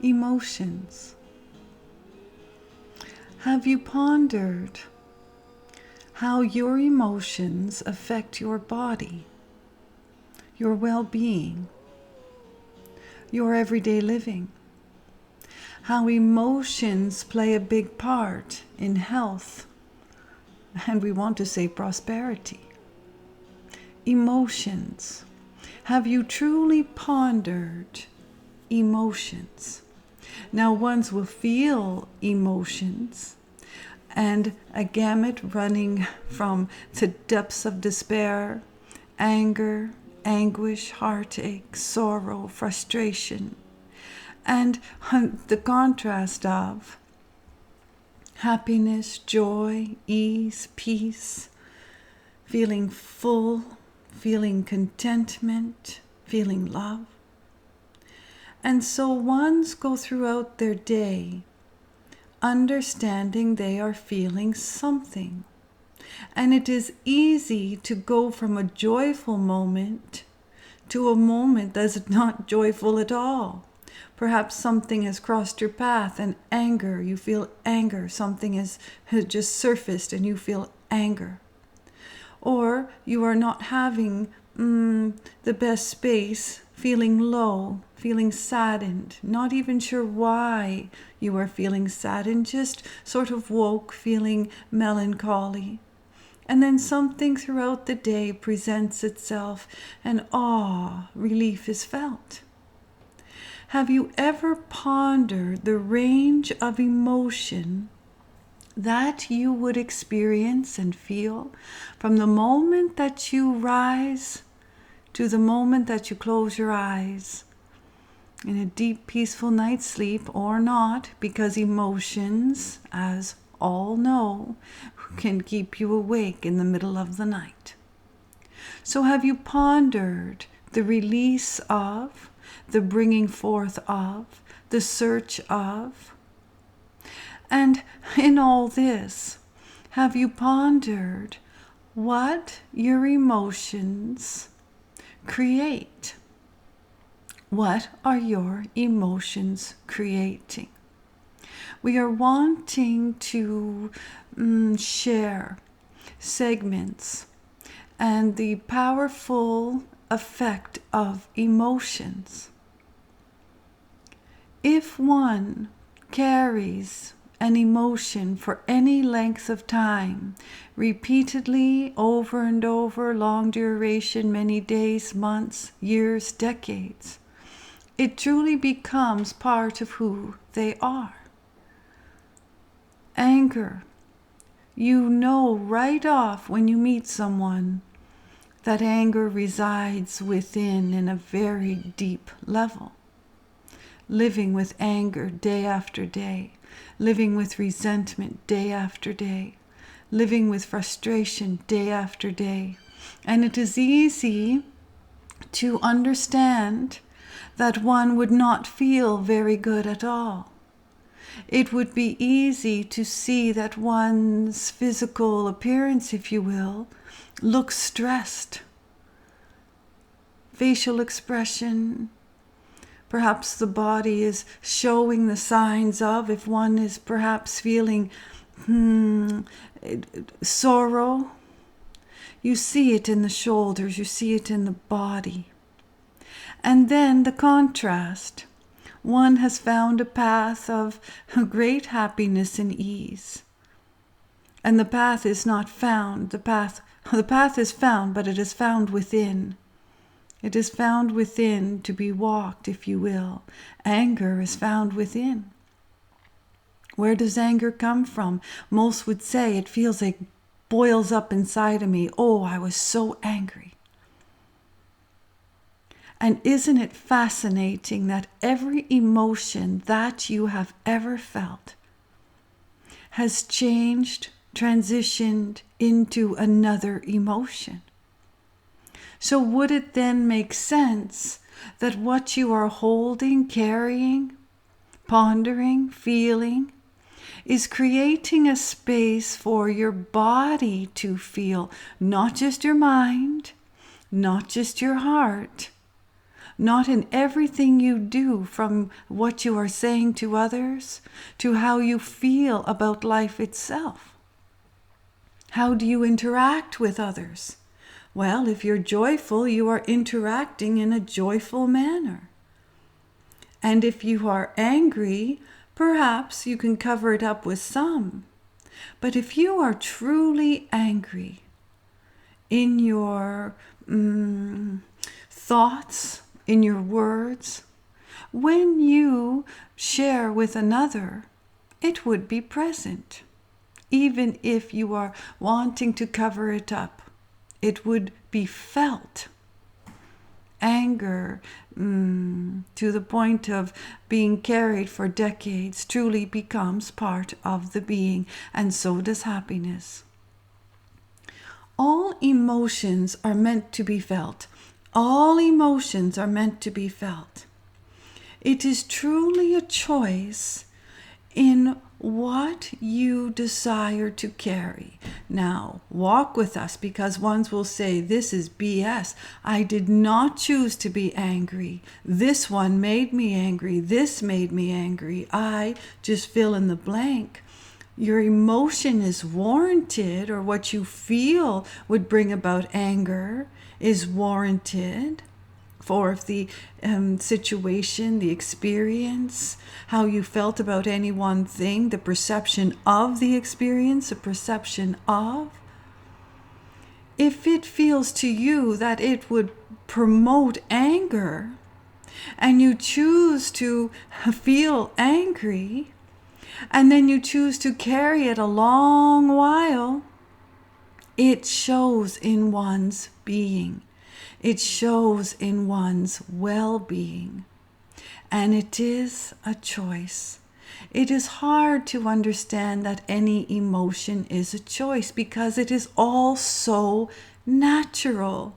Emotions. Have you pondered how your emotions affect your body, your well-being, your everyday living? How emotions play a big part in health, and we want to say prosperity. Emotions. Have you truly pondered emotions? Now, ones will feel emotions, and a gamut running from the depths of despair, anger, anguish, heartache, sorrow, frustration, and the contrast of happiness, joy, ease, peace, feeling full, feeling contentment, feeling love. And so ones go throughout their day understanding they are feeling something. And it is easy to go from a joyful moment to a moment that's not joyful at all. Perhaps something has crossed your path and anger, you feel anger. Something has just surfaced and you feel anger. Or you are not having the best space, feeling low, feeling saddened, not even sure why you are feeling saddened, just sort of woke, feeling melancholy. And then something throughout the day presents itself and relief is felt. Have you ever pondered the range of emotion that you would experience and feel from the moment that you rise to the moment that you close your eyes in a deep, peaceful night's sleep, or not, because emotions, as all know, can keep you awake in the middle of the night? So have you pondered the release of, the bringing forth of, the search of? And in all this, have you pondered what your emotions create? What are your emotions creating? We are wanting to share segments and the powerful effect of emotions. If one carries an emotion for any length of time, repeatedly, over and over, long duration, many days, months, years, decades, it truly becomes part of who they are. Anger. You know right off when you meet someone that anger resides within in a very deep level. Living with anger day after day, living with resentment day after day, living with frustration day after day. And it is easy to understand that one would not feel very good at all. It would be easy to see that one's physical appearance, if you will, looks stressed. Facial expression, perhaps the body is showing the signs of, if one is perhaps feeling sorrow, you see it in the shoulders, you see it in the body. And then the contrast. One has found a path of great happiness and ease. And the path is not found. The path is found, but it is found within. It is found within to be walked, if you will. Anger is found within. Where does anger come from? Most would say it feels like boils up inside of me. Oh, I was so angry. And isn't it fascinating that every emotion that you have ever felt has changed, transitioned into another emotion? So would it then make sense that what you are holding, carrying, pondering, feeling, is creating a space for your body to feel, not just your mind, not just your heart, not in everything you do, from what you are saying to others to how you feel about life itself. How do you interact with others? Well, if you're joyful, you are interacting in a joyful manner. And if you are angry, perhaps you can cover it up with some. But if you are truly angry in your thoughts, in your words, when you share with another, it would be present. Even if you are wanting to cover it up, it would be felt. Anger, to the point of being carried for decades, truly becomes part of the being, and so does happiness. All emotions are meant to be felt. All emotions are meant to be felt. It is truly a choice in what you desire to carry. Now, walk with us, because ones will say, this is BS. I did not choose to be angry. This one made me angry. This made me angry. I just fill in the blank. Your emotion is warranted, or what you feel would bring about anger is warranted. For if the situation, the experience, how you felt about any one thing, the perception of the experience, the perception of, if it feels to you that it would promote anger, and you choose to feel angry, and then you choose to carry it a long while, it shows in one's being. It shows in one's well-being. And it is a choice. It is hard to understand that any emotion is a choice, because it is all so natural.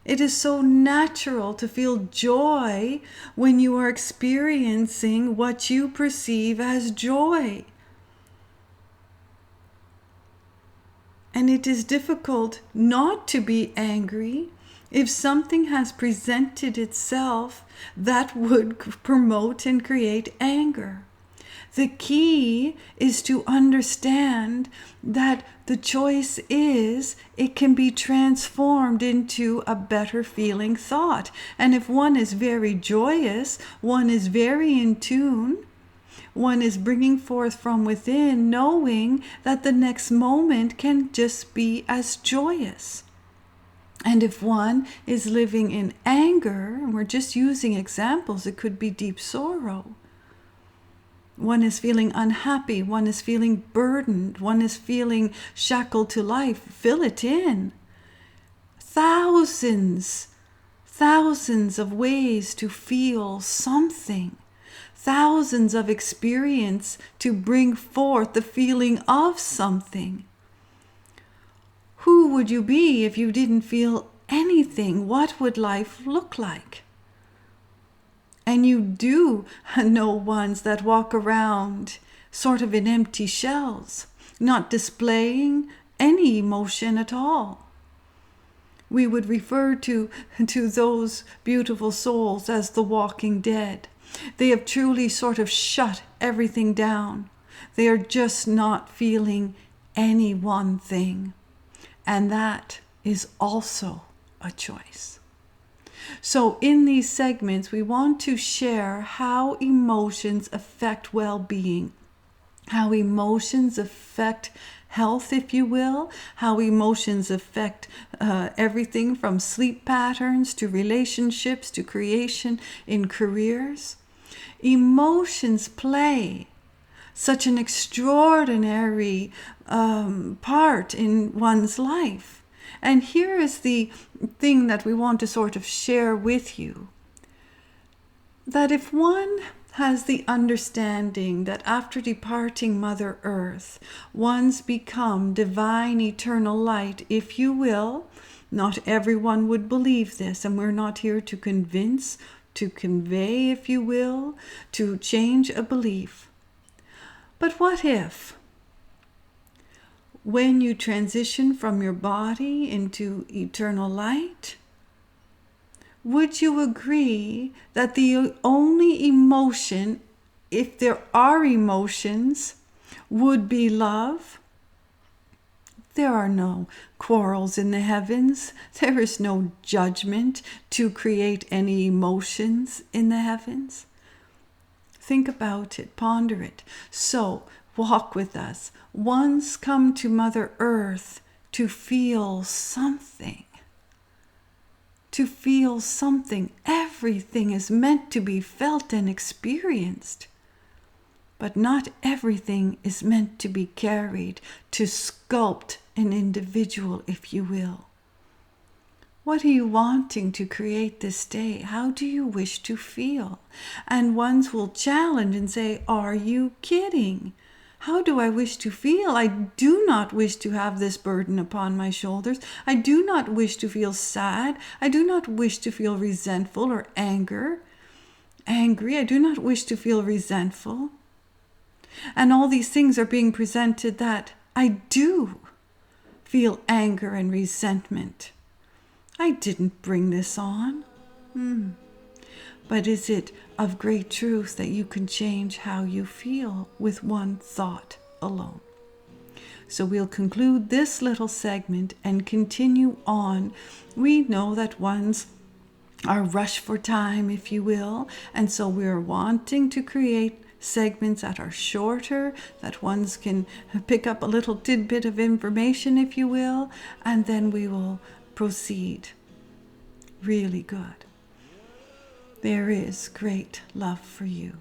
It is so natural to feel joy when you are experiencing what you perceive as joy. And it is difficult not to be angry if something has presented itself that would promote and create anger. The key is to understand that the choice is, it can be transformed into a better feeling thought. And if one is very joyous, one is very in tune, one is bringing forth from within, knowing that the next moment can just be as joyous. And if one is living in anger, and we're just using examples, it could be deep sorrow. One is feeling unhappy, one is feeling burdened, one is feeling shackled to life. Fill it in. Thousands of ways to feel something. Thousands of experience to bring forth the feeling of something. Who would you be if you didn't feel anything? What would life look like? And you do know ones that walk around sort of in empty shells, not displaying any emotion at all. We would refer to those beautiful souls as the walking dead. They have truly sort of shut everything down. They are just not feeling any one thing. And that is also a choice. So in these segments, we want to share how emotions affect well-being, how emotions affect health, if you will, how emotions affect everything from sleep patterns to relationships to creation in careers. Emotions play such an extraordinary part in one's life. And here is the thing that we want to sort of share with you. That if one has the understanding that after departing Mother Earth, one's become divine eternal light, if you will. Not everyone would believe this, and we're not here to convince, to convey, if you will, to change a belief. But what if, when you transition from your body into eternal light, would you agree that the only emotion, if there are emotions, would be love? There are no quarrels in the heavens. There is no judgment to create any emotions in the heavens. Think about it, ponder it. So, walk with us. Once come to Mother Earth to feel something. To feel something. Everything is meant to be felt and experienced. But not everything is meant to be carried, to sculpt an individual, if you will. What are you wanting to create this day? How do you wish to feel? And ones will challenge and say, are you kidding? How do I wish to feel? I do not wish to have this burden upon my shoulders. I do not wish to feel sad. I do not wish to feel resentful or angry. I do not wish to feel resentful. And all these things are being presented that I do feel anger and resentment. I didn't bring this on. But is it of great truth that you can change how you feel with one thought alone? So we'll conclude this little segment and continue on. We know that ones are rushed for time, if you will, and so we're wanting to create segments that are shorter, that ones can pick up a little tidbit of information, if you will, and then we will proceed. Really good. There is great love for you.